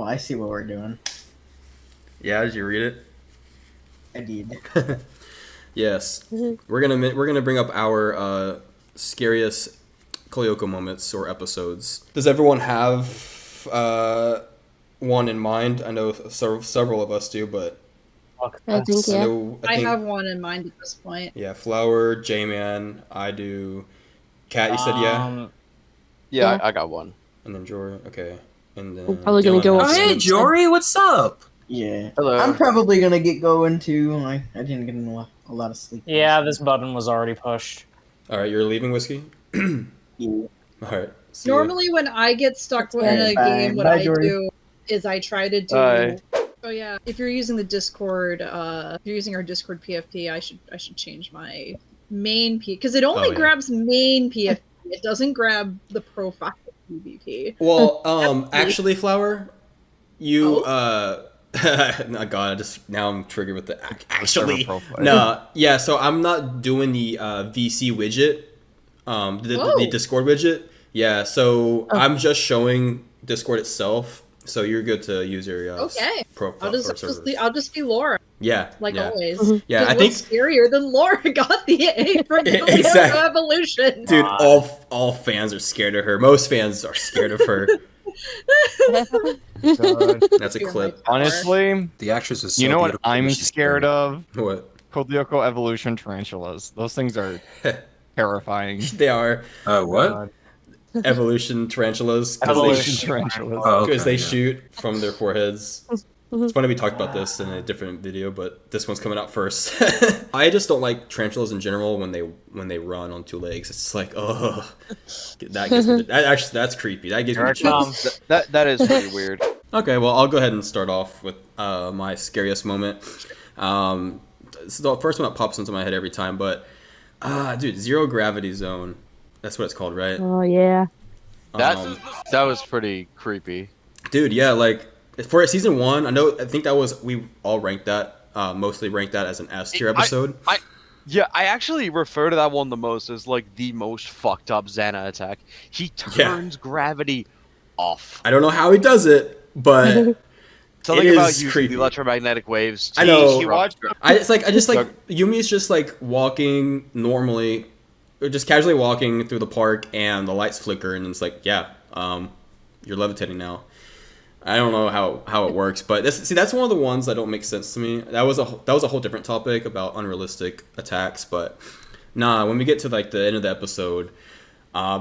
I see what we're doing. Yeah, did you read it? I did. Yes. We're gonna bring up our scariest Code Lyoko moments or episodes. Does everyone have one in mind? I know several of us do, but I think I yeah. know I have one in mind at this point. Yeah, Flower, J-Man, I do. Kat, you said yeah, Yeah, Yeah. I got one. and then Jory. Okay, and then We're probably gonna Dylan go has with Oh, hey, one. Jory, what's up? Yeah. Hello. I'm probably gonna get going too. I didn't get a lot of sleep. Yeah, this button was already pushed. All right, you're leaving, Whiskey. Yeah. All right. See ya. Normally, when I get stuck in a Bye. game, what Bye, I Jory. do is I try to do. Bye. Oh yeah, if you're using the Discord, if you're using our Discord PFP, I should change my main P because it only yeah. grabs main PFP. It doesn't grab the profile PvP. Well, actually, Flower, you no, God, now I'm triggered with the actually. No, yeah. So I'm not doing the VC widget, the Discord widget. Yeah. So I'm just showing Discord itself. So you're good to use your Okay. profile. I'll just be Laura. Yeah. Like yeah. always. Yeah, I what's think scarier than Laura got the A for the Exactly. evolution. Dude, all fans are scared of her. Most fans are scared of her. That's a clip. Honestly, The actress is so you know what beautiful, I'm but she's scared of? What? Code Lyoko evolution tarantulas. Those things are terrifying. They are What? evolution tarantulas. Evolution tarantulas. Oh, Because they yeah. shoot from their foreheads. It's funny we talked about this in a different video, but this one's coming out first. I just don't like tarantulas in general when they run on two legs. It's like, oh, that gives me that's creepy. That gives me chills. That is pretty weird. Okay, well, I'll go ahead and start off with my scariest moment. It's the first one that pops into my head every time, but dude, Zero Gravity Zone. That's what it's called, right? Oh yeah. That was pretty creepy. Dude, yeah, like for season 1, I think that was, we all ranked that, mostly ranked that as an S tier episode. I actually refer to that one the most as like the most fucked up Xana attack. He turns gravity off. I don't know how he does it, but Something it about is using creepy. the electromagnetic waves. I know. I just like Yumi's just like walking normally, or just casually walking through the park, and the lights flicker, and it's like, yeah, you're levitating now. I don't know how it works, but that's one of the ones that don't make sense to me. That was a whole different topic about unrealistic attacks, but nah, when we get to like the end of the episode,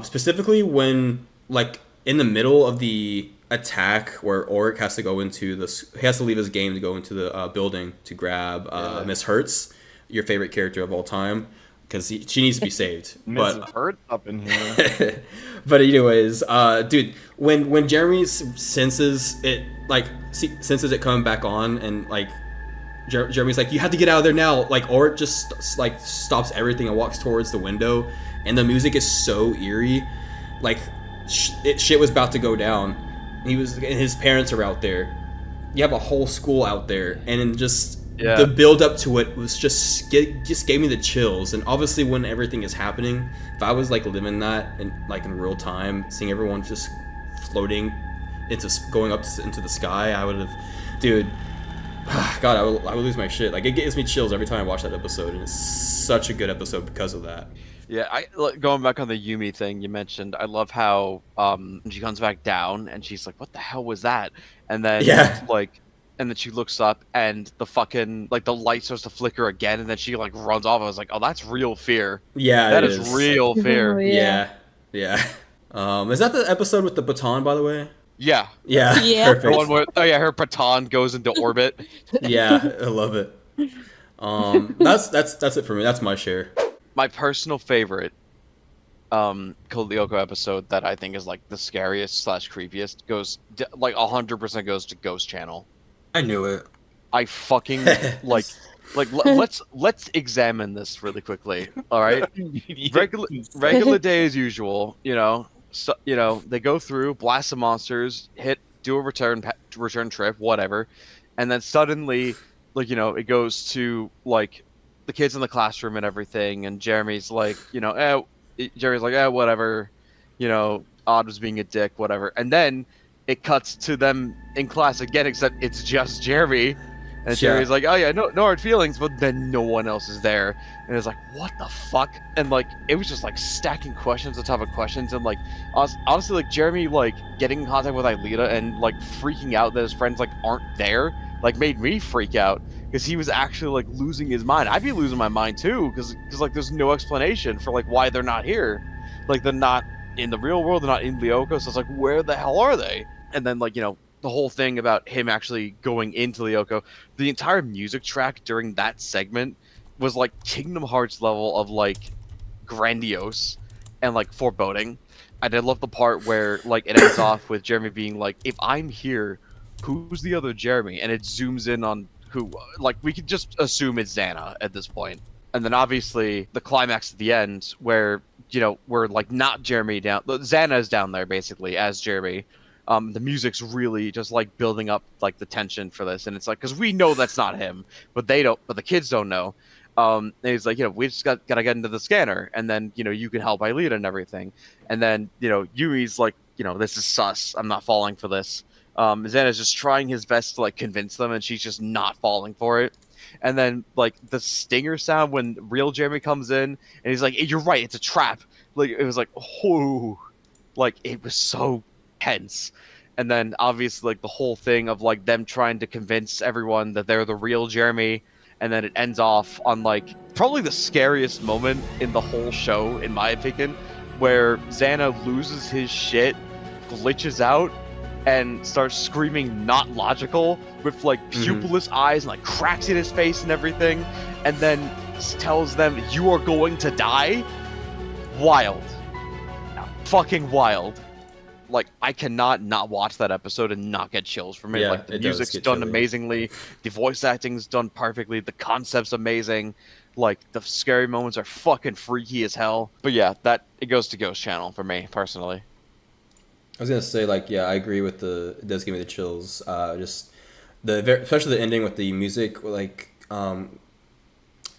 specifically when like in the middle of the attack where Oric has to go into he has to leave his game to go into the building to grab Miss Hertz, your favorite character of all time, because she needs to be saved. Miss Hertz up in here. But anyways, dude, when Jeremy senses it coming back on, and like Jeremy's like, you have to get out of there now. Like Oric just like stops everything and walks towards the window, and the music is so eerie, like shit was about to go down. And his parents are out there. You have a whole school out there, and then just the build up to it was just gave me the chills. And obviously, when everything is happening, if I was like living that in real time, seeing everyone just floating going up into the sky, I would have, dude. God, I would lose my shit. Like, it gives me chills every time I watch that episode, and it's such a good episode because of that. Yeah, going back on the Yumi thing you mentioned, I love how she comes back down and she's like, "What the hell was that?" And then and then she looks up and the fucking the light starts to flicker again, and then she runs off. I was like, "Oh, that's real fear." Yeah, that is real fear. Oh, yeah. Is that the episode with the baton, by the way? Yeah. Perfect. The one where, her baton goes into orbit. Yeah, I love it. That's it for me. That's my share. My personal favorite Code Lyoko episode that I think is the scariest / creepiest goes 100% goes to Ghost Channel. I knew it. I fucking let's examine this really quickly. All right, regular day as usual. So, they go through, blast some monsters, do a return trip, whatever, and then suddenly, it goes to the kids in the classroom and everything, and Jeremy's whatever, Odd was being a dick, whatever, and then it cuts to them in class again, except it's just Jeremy. And Yeah. Jeremy's like, oh yeah, no hard feelings, but then no one else is there. And it's like, what the fuck? And like, it was just like stacking questions on top of questions. And like, honestly, like Jeremy, like getting in contact with Aelita and like freaking out that his friends like aren't there, like made me freak out because he was actually like losing his mind. I'd be losing my mind too because like there's no explanation for like why they're not here. Like they're not in the real world, they're not in Lyoko. So it's like, where the hell are they? And then like, the whole thing about him actually going into Lyoko, the entire music track during that segment was like Kingdom Hearts level of like grandiose and like foreboding. I did love the part where like it ends off with Jeremy being like, if I'm here, who's the other Jeremy? And it zooms in on who, like we could just assume it's Xana at this point. And then obviously the climax at the end where, we're like not Jeremy down, Xana is down there basically as Jeremy. The music's really just like building up like the tension for this, and it's like because we know that's not him, but the kids don't know. And he's like, we just gotta get into the scanner, and then you can help Aelita and everything. And then Yumi's like, this is sus. I'm not falling for this. Xana's just trying his best to like convince them, and she's just not falling for it. And then like the stinger sound when real Jeremy comes in, and he's like, you're right, it's a trap. Like it was like, oh, like it was so tense. And then obviously like the whole thing of like them trying to convince everyone that they're the real Jeremy, and then it ends off on like probably the scariest moment in the whole show in my opinion, where Xana loses his shit, glitches out, and starts screaming not logical with like pupilless eyes and like cracks in his face and everything, and then tells them you are going to die. Wild. Fucking wild. Like I cannot not watch that episode and not get chills from it. Yeah, like the it does music's get done chilly. amazingly, the voice acting's done perfectly, the concept's amazing, like the scary moments are fucking freaky as hell. But yeah, it goes to Ghost Channel for me personally. I was gonna say like I agree with it does give me the chills. Just especially the ending with the music like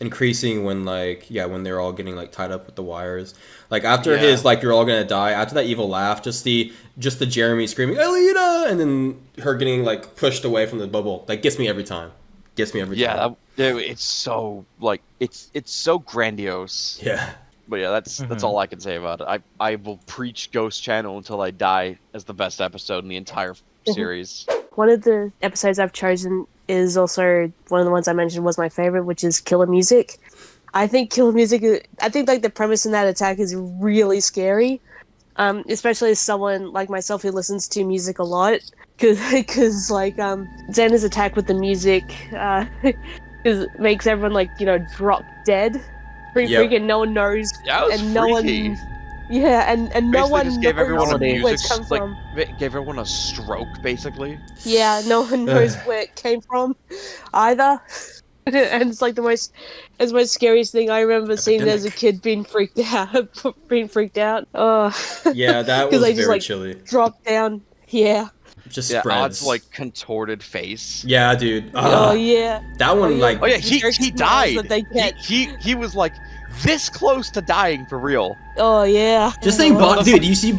increasing when when they're all getting like tied up with the wires. Like after his like you're all gonna die, after that evil laugh, just the Jeremy screaming Aelita, and then her getting like pushed away from the bubble, like gets me every time. Yeah, it's so like it's so grandiose. Yeah. But yeah, that's all I can say about it. I will preach Ghost Channel until I die as the best episode in the entire series. One of the episodes I've chosen is also one of the ones I mentioned was my favorite, which is Killer Music. I think like the premise in that attack is really scary, especially as someone like myself who listens to music a lot, because like Xana's attack with the music makes everyone like drop dead. Pretty freaking, no one knows, That was and no freaky. one, and no Basically one just gave everyone a knows where it's music come like from. gave everyone a stroke basically. Yeah, no one knows where it came from, either. And it's like the most scariest thing I remember seeing as a kid, being freaked out. Oh, Yeah, that was they very just, like, chilly. drop down. Yeah. Just Yeah, spreads. Odd's like contorted face. Yeah, dude. Oh yeah. That one like Oh yeah, The jerk he smiles died. that they get. He was like this close to dying for real. Oh yeah. just saying, dude. You see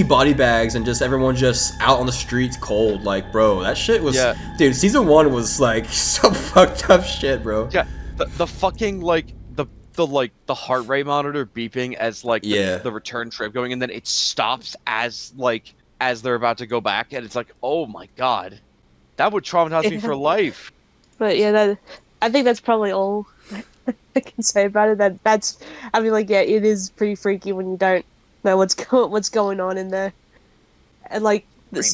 body bags and just everyone just out on the streets cold. Like, bro, that shit was. Yeah. Dude, season 1 was like so fucked up shit, bro. Yeah, the fucking like the heart rate monitor beeping as like the return trip going, and then it stops as they're about to go back, and it's like, oh my god, that would traumatize me for life. But yeah, I think that's probably all I can say about it. That's I mean, like, yeah, it is pretty freaky when you don't know what's going on in there, and like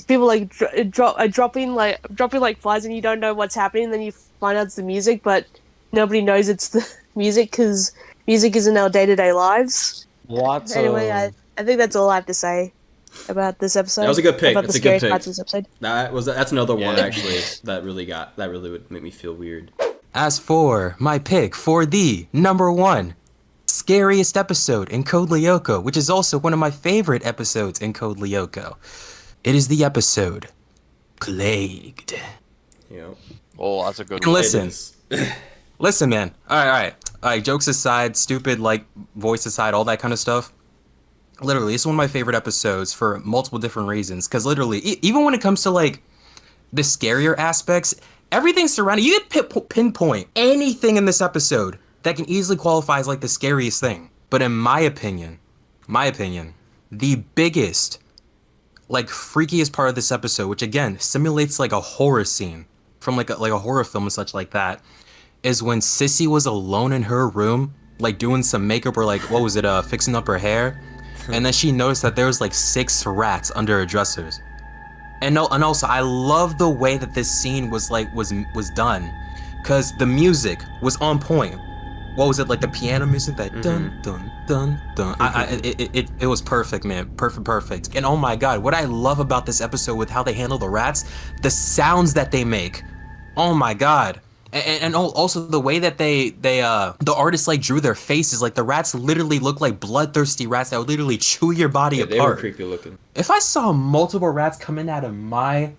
people like dropping like flies, and you don't know what's happening. And then you find out it's the music, but nobody knows it's the music because music is in our day-to-day lives. Anyway, I think that's all I have to say about this episode. That was a good pick. About That's the a good scariest parts pick. of this episode. That's another one actually that really would make me feel weird. As for my pick for the number 1 scariest episode in Code Lyoko, which is also one of my favorite episodes in Code Lyoko, it is the episode Plagued. You Oh, that's a good And one. listen, man. All right. Jokes aside, stupid like voice aside, all that kind of stuff. Literally, it's one of my favorite episodes for multiple different reasons. Because literally, even when it comes to like the scarier aspects, everything surrounding you can pinpoint anything in this episode that can easily qualify as like the scariest thing. But in my opinion, the biggest, like freakiest part of this episode, which again simulates like a horror scene from like a horror film and such like that, is when Sissy was alone in her room, like doing some makeup or like what was it, fixing up her hair. And then she noticed that there was like 6 rats under her dressers. And also I love the way that this scene was done, because the music was on point. What was it, like the piano music that dun dun dun dun? It was perfect, man. Perfect. And oh my god, what I love about this episode with how they handle the rats, the sounds that they make. Oh my god. And also the way that the artists like drew their faces, like the rats literally look like bloodthirsty rats that would literally chew your body apart. They were creepy looking. If I saw multiple rats coming out of my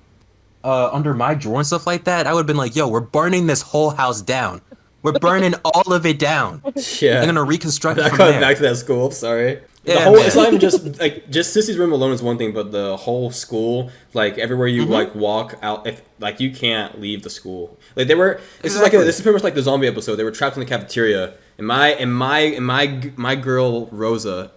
under my drawer and stuff like that, I would have been like, yo, we're burning this whole house down. We're burning all of it down. Yeah. I'm gonna reconstruct it Not from going there. back to that school. Sorry. Yeah, The whole, man. it's not even just Sissy's room alone is one thing, but the whole school, like everywhere you like walk out, if like you can't leave the school. Like they were. This is pretty much like the zombie episode. They were trapped in the cafeteria, and my girl Rosa,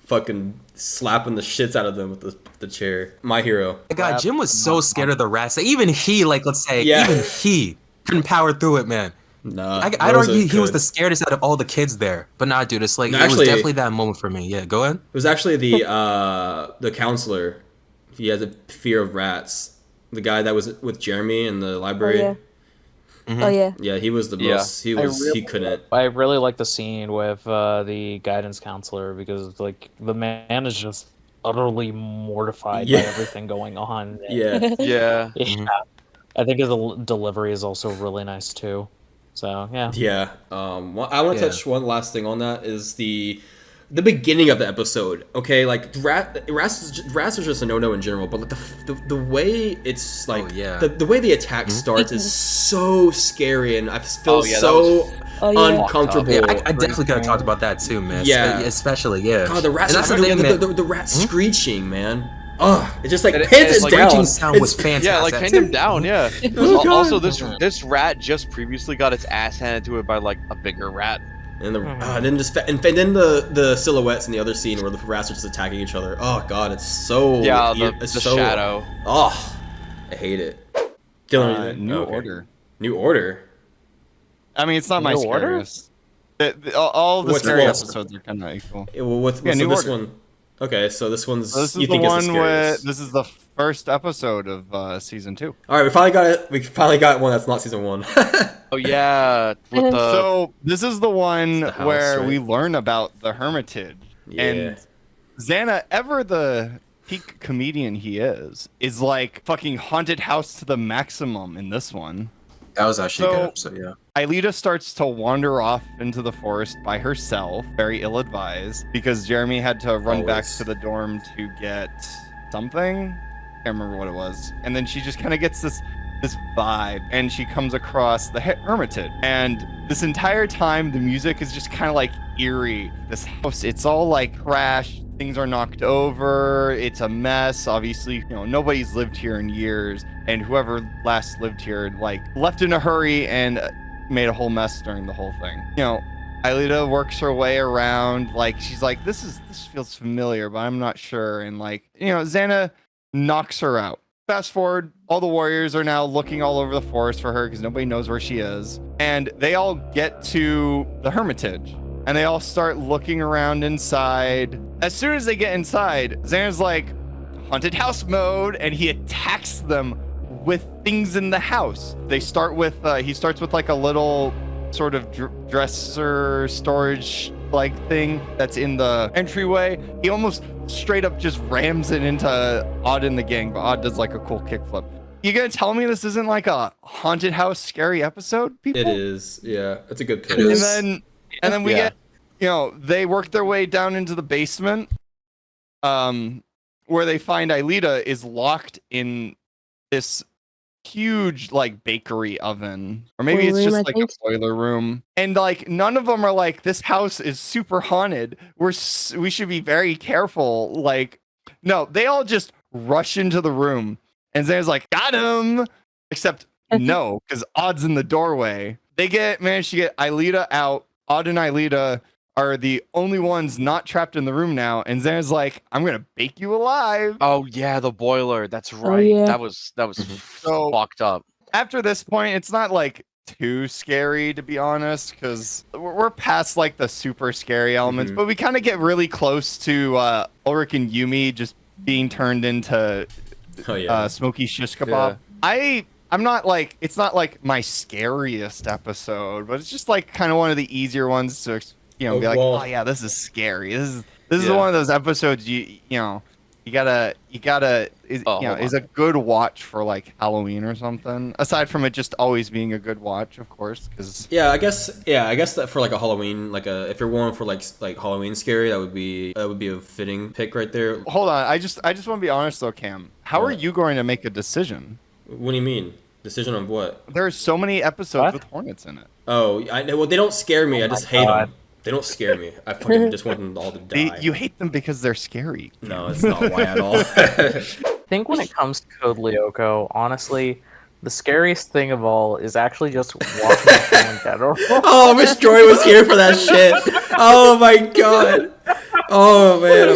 fucking slapping the shits out of them with the chair. My hero. God, Jim was so scared of the rats that even he, like let's say, even he couldn't power through it, man. Nah, I'd argue he was the scaredest out of all the kids there. But nah, dude, it's like it was definitely that moment for me. Yeah, go ahead. It was actually the counselor. He has a fear of rats. The guy that was with Jeremy in the library. Oh yeah. Oh yeah. Yeah, he was the Yeah. most. He couldn't. I really like the scene with the guidance counselor because like the man is just utterly mortified by everything going on. Yeah. Yeah. Yeah. I think his delivery is also really nice too. So yeah. Yeah. I want to touch one last thing on that is the beginning of the episode. Okay, like rats are just a no in general, but like the way it's like the way the attack starts is so scary, and I feel uncomfortable. Yeah, I definitely could have talked about that too, man. Yeah, especially God, the rats. And that's the rat screeching, man. Oh, it just like pins it like, down. Screeching sound was fantastic. Yeah, like pinned him down. Yeah. Oh, Also, this rat just previously got its ass handed to it by like a bigger rat. And then the silhouettes in the other scene where the rats are just attacking each other. Oh god, it's so the so, shadow. Oh, I hate it. Dylan, New Order. New Order. I mean, it's not my New Order? scariest. All the What's scary the- episodes are kind of equal. What's New this Order. one? Okay, so this one's. So this is you the think it's one the where scariest. this is the first episode of season 2. All right, we finally got it. We finally got one that's not season 1. Oh yeah. With the So this is the one It's the house, where right? we learn about the Hermitage. Yeah. And Xana, ever the peak comedian he is like fucking haunted house to the maximum in this one. That was actually a So- good episode, yeah. Aelita starts to wander off into the forest by herself, very ill-advised, because Jeremy had to run back Always. to the dorm to get something. Can't remember what it was. And then she just kind of gets this vibe, and she comes across the Hermitage. And this entire time, the music is just kind of like eerie. This house, it's all like crashed. Things are knocked over. It's a mess. Obviously, nobody's lived here in years, and whoever last lived here, like, left in a hurry and made a whole mess during the whole thing. Aelita works her way around. Like, she's like, this feels familiar, but I'm not sure. And like, Xana knocks her out. Fast forward, all the warriors are now looking all over the forest for her because nobody knows where she is. And they all get to the Hermitage. And they all start looking around inside. As soon as they get inside, Xana's like, haunted house mode, and he attacks them with things in the house. They start with, he starts with like a little sort of dresser storage like thing that's in the entryway. He almost straight up just rams it into Odd and the gang, but Odd does like a cool kickflip. You gonna tell me this isn't like a haunted house scary episode, people? It is. Yeah, it's a good pitch. And then we get, they work their way down into the basement, where they find Aelita is locked in this huge like bakery oven, or maybe it's Boiler room, just I like think. a boiler room, and like none of them are like, this house is super haunted, we should be very careful. Like, no, they all just rush into the room, and Xana's like, got him, except no, because Odd's in the doorway. They manage to get Aelita out. Odd and Aelita are the only ones not trapped in the room now, and Xana's like, I'm gonna bake you alive. Oh yeah, the boiler. That's right. yeah. That was So- fucked up. After this point, it's not like too scary, to be honest, because we're past like the super scary elements, but we kind of get really close to Ulrich and Yumi just being turned into smoky shish kebab. Yeah. I'm not like, it's not like my scariest episode, but it's just like kind of one of the easier ones to be like, oh yeah, this is scary. This is one of those episodes you gotta is a good watch for like Halloween or something. Aside from it just always being a good watch, of course, because I guess that for like a Halloween, like if you're going for like Halloween scary, that would be a fitting pick right there. Hold on, I just want to be honest though, Cam. How are you going to make a decision? What do you mean? Decision on what? There are so many episodes with hornets in it. Oh, well, they don't scare me. I just hate them. They don't scare me. I fucking just want them all to die. You hate them because they're scary. No, it's not why at all. I think when it comes to Code Lyoko, honestly, the scariest thing of all is actually just watching the show in general. Oh, I wish Jory was here for that shit. Oh my god. Oh man,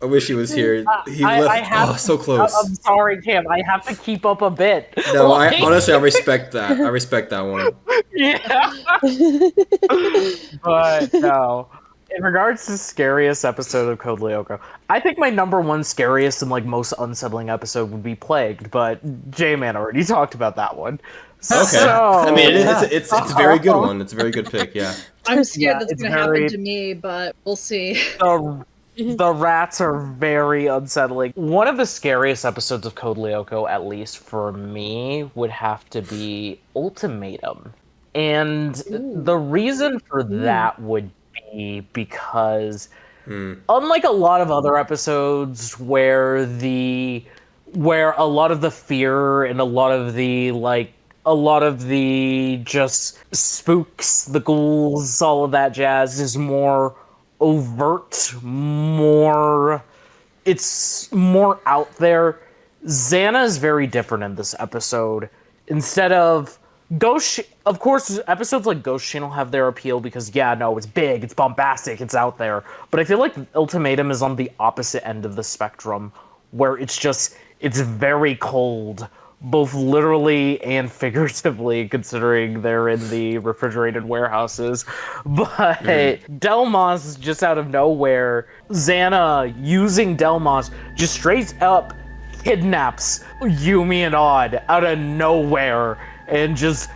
I wish he was here. He left. So close. I'm sorry, Cam. I have to keep up a bit. No, honestly, I respect that. I respect that one. Yeah. But no. In regards to scariest episode of Code Lyoko, I think my number one scariest and like most unsettling episode would be Plagued, but J-Man already talked about that one. Okay. So, I mean, it's a very good one. It's a very good pick. Yeah. I'm scared Yeah, that's it's gonna very- happen to me, but we'll see. The rats are very unsettling. One of the scariest episodes of Code Lyoko, at least for me, would have to be Ultimatum. And the reason for that would be because unlike a lot of other episodes where a lot of the fear and a lot of the just spooks, the ghouls, all of that jazz is more overt, it's more out there. Xana is very different in this episode. Instead of of course, episodes like Ghost Channel have their appeal because, it's big, it's bombastic, it's out there. But I feel like Ultimatum is on the opposite end of the spectrum, where it's very cold, both literally and figuratively, considering they're in the refrigerated warehouses. But Delmas, just out of nowhere, Xana, using Delmas, just straight up kidnaps Yumi and Odd out of nowhere and just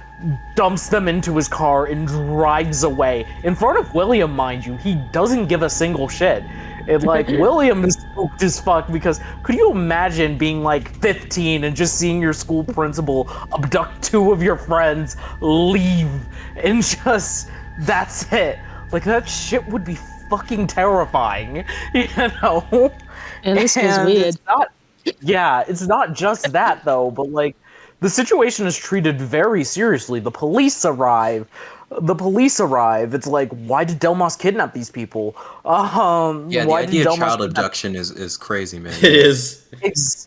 dumps them into his car and drives away. In front of William, mind you, he doesn't give a single shit. And William is spooked as fuck because could you imagine being 15 and just seeing your school principal abduct two of your friends, leave, and just, that's it. That shit would be fucking terrifying, you know? And this is weird. It's not just that though, but the situation is treated very seriously. The police arrive. It's why did Delmas kidnap these people? The why idea did of Delmas child kidnap- abduction is crazy, man. It is.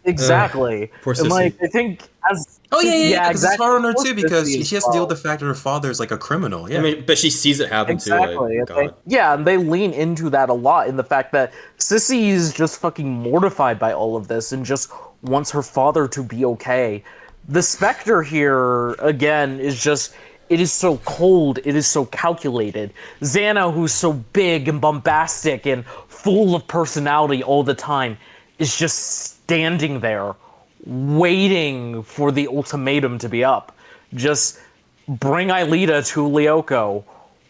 Exactly. Poor And sissy. I think as Because exactly. it's hard on her Poor too, because sissy she has as to deal with well. the fact that her father is a criminal. Yeah. I mean, but she sees it happen Exactly. too. God. And they lean into that a lot in the fact that Sissy is just fucking mortified by all of this and just wants her father to be okay. The Spectre here, again, is just, it is so cold, it is so calculated. Xana, who's so big and bombastic and full of personality all the time, is just standing there, waiting for the ultimatum to be up. Just bring Aelita to Lyoko,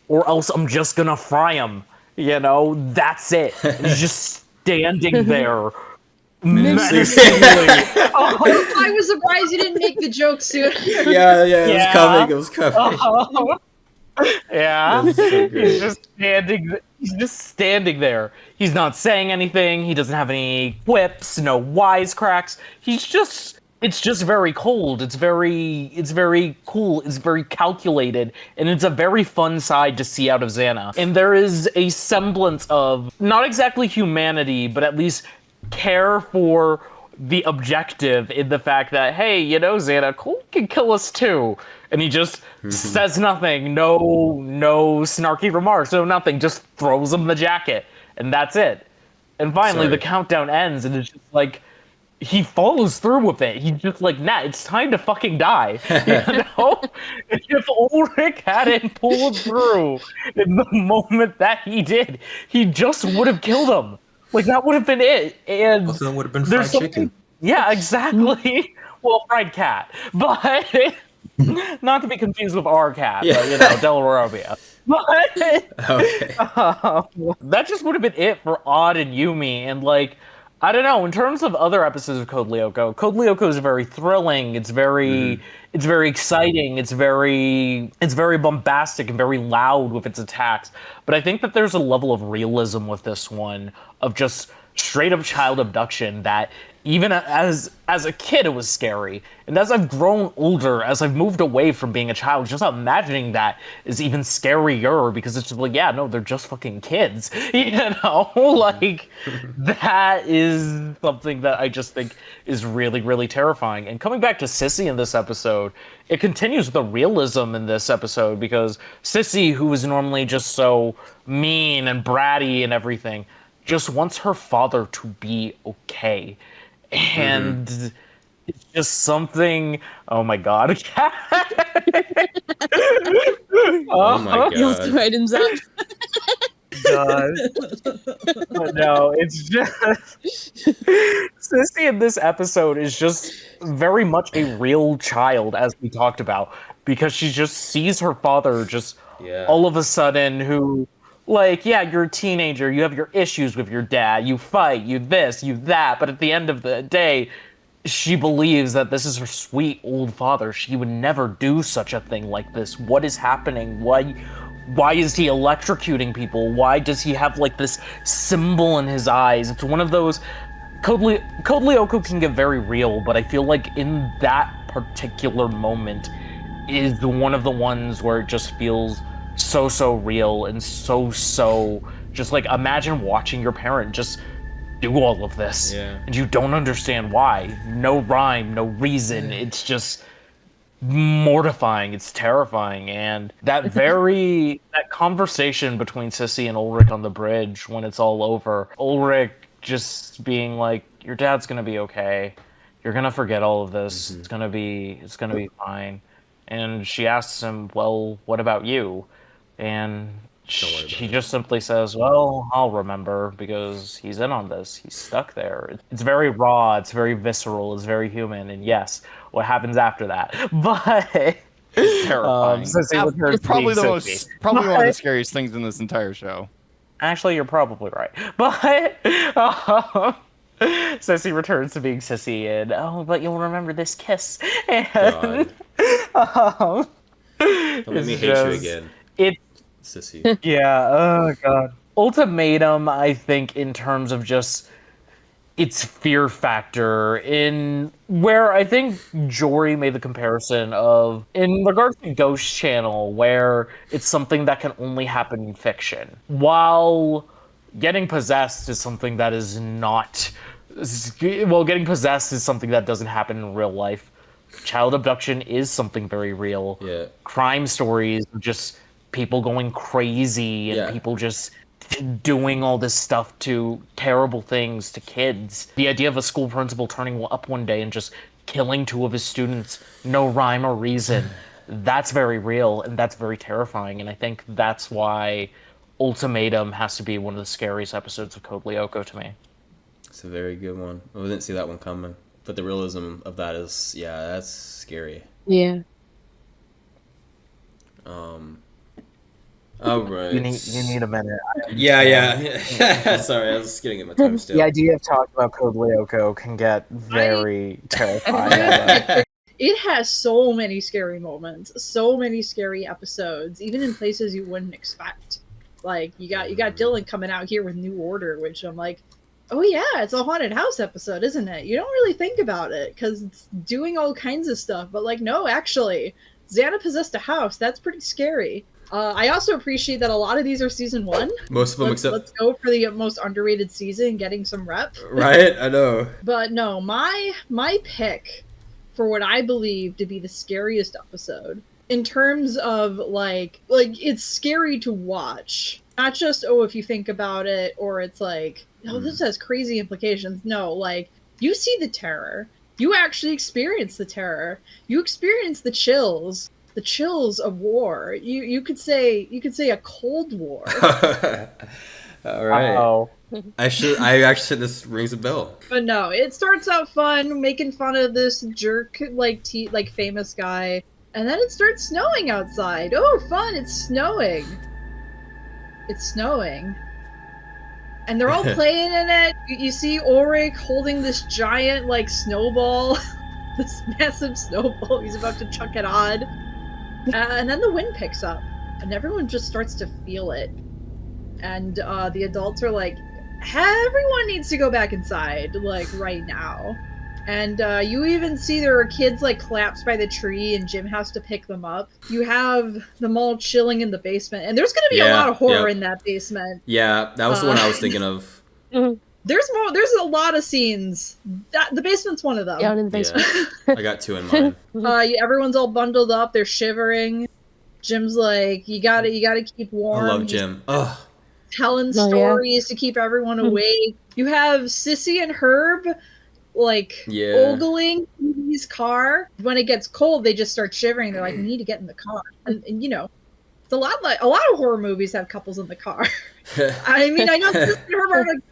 or else I'm just gonna fry him. That's it. He's just standing there. Menacingly. I was surprised you didn't make the joke sooner. Yeah, it was coming. Yeah. That's so great. He's just standing there. He's not saying anything. He doesn't have any quips, no wisecracks. He's just it's just very cold. It's very cool. It's very calculated, and it's a very fun side to see out of Xana. And there is a semblance of not exactly humanity, but at least care for the objective in the fact that, hey, you know, Xana, Cole can kill us too. And he just says nothing, no snarky remarks, no nothing, just throws him the jacket, and that's it. And finally, the countdown ends, and it's just like, he follows through with it. He's just like, nah, it's time to fucking die. You know? If Ulrich hadn't pulled through in the moment that he did, he just would have killed him. Like, that would have been it. And Also, that would have been fried chicken. Yeah, exactly. Well, fried cat. But not to be confused with our cat, but, you know, Delarovia. But that just would have been it for Odd and Yumi. And, like, I don't know, in terms of other episodes of Code Lyoko is very thrilling, it's very exciting, it's very bombastic and very loud with its attacks. But I think that there's a level of realism with this one, of just straight up child abduction, that even as a kid it was scary. And as I've grown older, as I've moved away from being a child, just imagining that is even scarier, because it's just like, yeah, no, they're just fucking kids. You know? Like, that is something that I just think is really, really terrifying. And coming back to Sissy in this episode, it continues the realism in this episode, because Sissy, who is normally just so mean and bratty and everything, just wants her father to be okay. And it's just something. Oh my god! Oh my god! He also items up. God. But no, it's just Sissy in this episode is just very much a real child, as we talked about, because she just sees her father just all of a sudden, who, like, yeah, you're a teenager, you have your issues with your dad, you fight, you this, you that, but at the end of the day, she believes that this is her sweet old father. She would never do such a thing like this. What is happening? Why is he electrocuting people? Why does he have, like, this symbol in his eyes? It's one of those... Code Lyoko can get very real, but I feel like in that particular moment is one of the ones where it just feels so real and so just like, imagine watching your parent just do all of this and you don't understand why. No rhyme, no reason. It's just mortifying. It's terrifying. And that conversation between Sissy and Ulrich on the bridge, when it's all over, Ulrich just being like, your dad's gonna be okay, you're gonna forget all of this, it's gonna be fine. And she asks him, well, what about you? And he just simply says, well, I'll remember, because he's in on this. He's stuck there. It's very raw. It's very visceral. It's very human. And yes, what happens after that? But it's terrifying. Probably one of the scariest things in this entire show. Actually, you're probably right. But Sissy returns to being Sissy, and but you'll remember this kiss. And don't let me hate you again. Sissy. Yeah, oh god. Ultimatum, I think, in terms of just its fear factor, in where I think Jory made the comparison of, in regards to Ghost Channel, where it's something that can only happen in fiction, while getting possessed is something that is not... Well, getting possessed is something that doesn't happen in real life. Child abduction is something very real. Yeah. Crime stories, just people going crazy and people just doing all this stuff to terrible things to kids. The idea of a school principal turning up one day and just killing 2 of his students, no rhyme or reason, that's very real and that's very terrifying. And I think that's why Ultimatum has to be one of the scariest episodes of Code Lyoko to me. It's a very good one. I didn't see that one coming. But the realism of that is, that's scary. Yeah. All right. You need a minute. Yeah. Sorry, I was getting at my time still. The idea of talking about Code Lyoko can get very terrifying. It has so many scary moments, so many scary episodes, even in places you wouldn't expect. Like, you got Dylan coming out here with New Order, which I'm like, oh yeah, it's a haunted house episode, isn't it? You don't really think about it because it's doing all kinds of stuff, but like, no, actually, Xana possessed a house. That's pretty scary. I also appreciate that a lot of these are season 1. Most of them, Let's go for the most underrated season, getting some rep. Right? I know. But no, my pick for what I believe to be the scariest episode, in terms of like it's scary to watch. Not just, oh, if you think about it, or it's like, oh, this has crazy implications. No, like, you see the terror. You actually experience the terror. You experience the chills of war. You could say a Cold War. All right. Uh-oh. I actually said this rings a bell. But no, it starts out fun, making fun of this jerk, like famous guy, and then it starts snowing outside. Oh, fun! It's snowing. It's snowing. And they're all playing in it. You see Ulrich holding this giant, like, snowball. This massive snowball. He's about to chuck it on. And then the wind picks up. And everyone just starts to feel it. And the adults are like, everyone needs to go back inside, like, right now. And you even see there are kids, like, collapsed by the tree, and Jim has to pick them up. You have them all chilling in the basement. And there's going to be a lot of horror in that basement. Yeah, that was the one I was thinking of. There's a lot of scenes. The basement's one of them. Down in the basement. Yeah. I got 2 in mind. Everyone's all bundled up. They're shivering. Jim's like, you gotta keep warm. I love Jim. Ugh. Telling stories to keep everyone awake. You have Sissy and Herb, like, ogling his car. When it gets cold, they just start shivering. They're like, we need to get in the car. And you know, it's a lot of horror movies have couples in the car. I mean, I know Sissy and Herb are like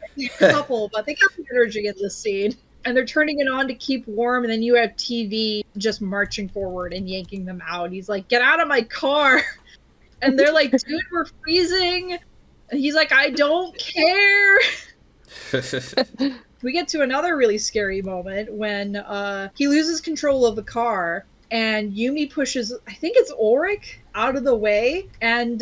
a couple, but they got the energy in this scene. And they're turning it on to keep warm, and then you have TV just marching forward and yanking them out. He's like, get out of my car. And they're like, dude, we're freezing. And he's like, I don't care. We get to another really scary moment when he loses control of the car, and Yumi pushes, I think it's Ulrich, out of the way, and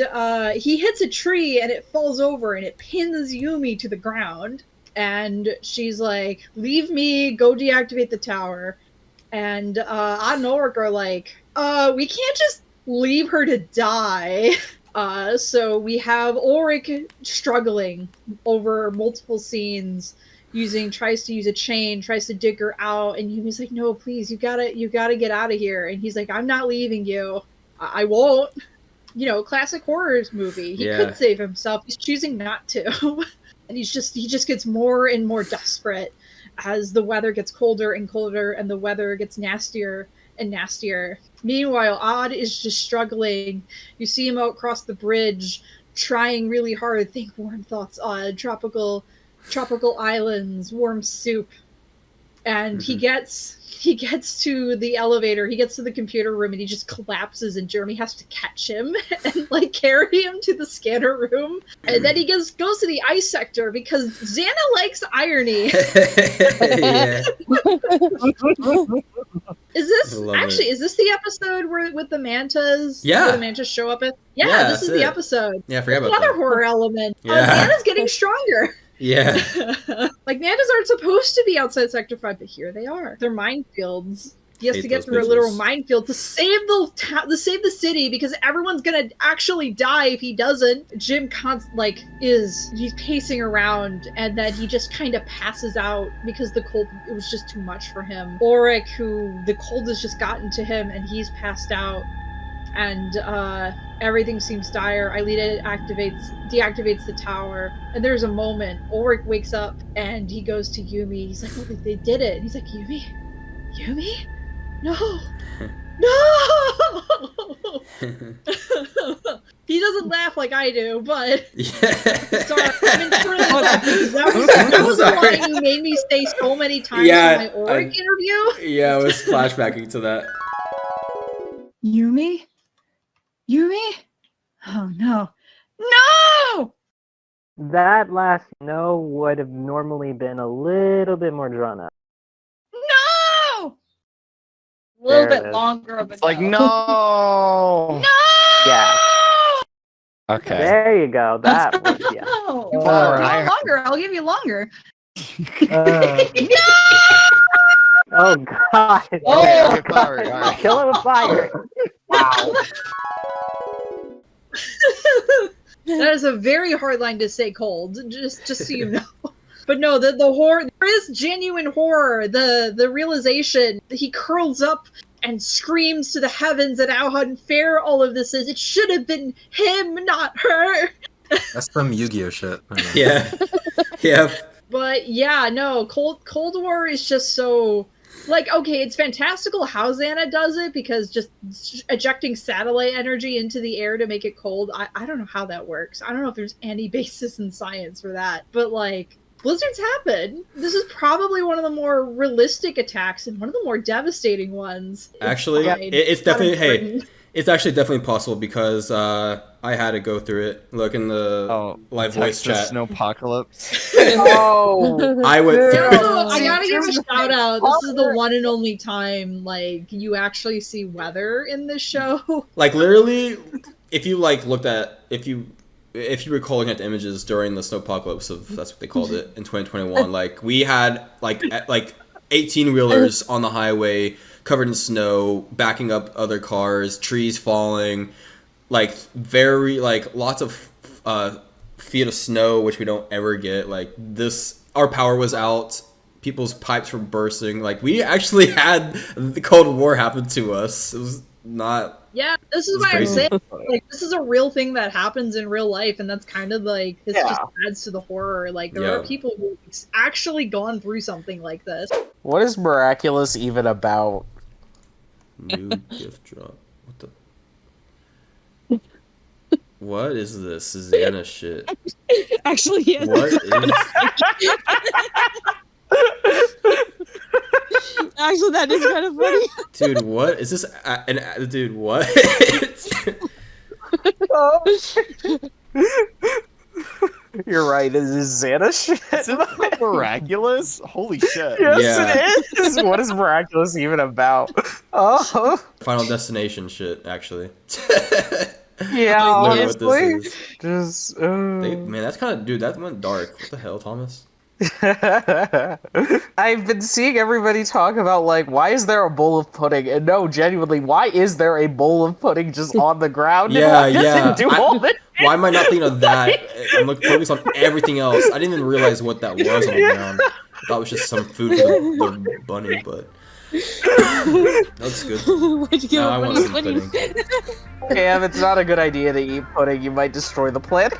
he hits a tree, and it falls over, and it pins Yumi to the ground. And she's like, leave me, go deactivate the tower. And Odd and Ulrich are like, we can't just leave her to die. So we have Ulrich struggling over multiple scenes, tries to use a chain, tries to dig her out, and Yumi's like, no, please, you gotta get out of here. And he's like, I'm not leaving you. I won't. You know, classic horror movie. He could save himself. He's choosing not to. And he just gets more and more desperate as the weather gets colder and colder and the weather gets nastier and nastier. Meanwhile, Odd is just struggling. You see him out across the bridge, trying really hard. Think warm thoughts, Odd. Tropical islands, warm soup. And he gets to the elevator, he gets to the computer room, and he just collapses, and Jeremy has to catch him and like carry him to the scanner room. And then he goes to the ice sector because Xana likes irony. Is this the episode where with the mantas? Yeah. Where the mantas show up this is the episode. Yeah, I forgot about another that. horror element. Yeah. Xana's getting stronger. Yeah. Like, mantas aren't supposed to be outside Sector 5, but here they are. They're minefields. He has to get through a literal minefield to save the city, because everyone's gonna actually die if he doesn't. Jim he's pacing around, and then he just kind of passes out because the cold, it was just too much for him. Ulrich, who the cold has just gotten to him, and he's passed out. And everything seems dire. Aelita deactivates the tower, and there's a moment. Ulrich wakes up and he goes to Yumi. He's like, "Oh, they did it!" And he's like, "Yumi, no, no!" He doesn't laugh like I do, but sorry, I'm in front of that was the line you made me say so many times in my Ulrich interview. Yeah, I was flashbacking to that. Yumi? Oh no. No! That last no would have normally been a little bit more drawn out. No! A little There it bit is. longer of a It's like, no. No! Yeah. Okay. There you go. That was, yeah. No! Or Longer. I'll give you longer. Oh god. Okay, Flower, all right. Kill it with fire. Wow. That is a very hard line to say cold, just so you know. But no, the horror, there is genuine horror. The realization that he curls up and screams to the heavens at how unfair all of this is. It should have been him, not her. That's some Yu-Gi-Oh shit. I don't know. Yeah. Yeah. But yeah, no, Cold War is just so like, okay, it's fantastical how Xana does it, because just ejecting satellite energy into the air to make it cold, I don't know how that works. I don't know if there's any basis in science for that. But like, blizzards happen. This is probably one of the more realistic attacks and one of the more devastating ones. Actually, it's definitely it's actually definitely possible because I had to go through it. Look in the live voice chat. Snowpocalypse. Oh. I went through it. I gotta give a shout out. This is the one and only time like you actually see weather in this show. Like literally, if you like looked at if you recall looking at the images during the snowpocalypse of that's what they called it in 2021, like we had like 18-wheelers on the highway covered in snow, backing up other cars, trees falling, like very like lots of feet of snow, which we don't ever get. Like this, our power was out, people's pipes were bursting. Like we actually had the Cold War happen to us. It was not. Yeah, this is why I'm saying like this is a real thing that happens in real life, and that's kind of like this just adds to the horror. Like there are people who've actually gone through something like this. What is miraculous even about? New gift drop. What the? What is this? Xana shit. Actually, yes. What is? Actually, that is kind of funny. Dude, what is this? Dude, what? You're right. Is this Xana shit? Is it miraculous? Holy shit. Yes, Yeah. it is. What is miraculous even about? Oh. Final Destination shit, actually. Yeah, Literally what this honestly. is. Just. Man, that's kind of dude. That went dark. What the hell, Thomas? I've been seeing everybody talk about like, why is there a bowl of pudding? And no, genuinely, why is there a bowl of pudding just on the ground? And Yeah, why does it do all this? Why am I not thinking of that? I'm focused on everything else. I didn't even realize what that was on the ground. I thought it was just some food for the bunny, but that looks good. Where'd you get Now a I want bunny some pudding? pudding. Cam, it's not a good idea to eat pudding. You might destroy the planet.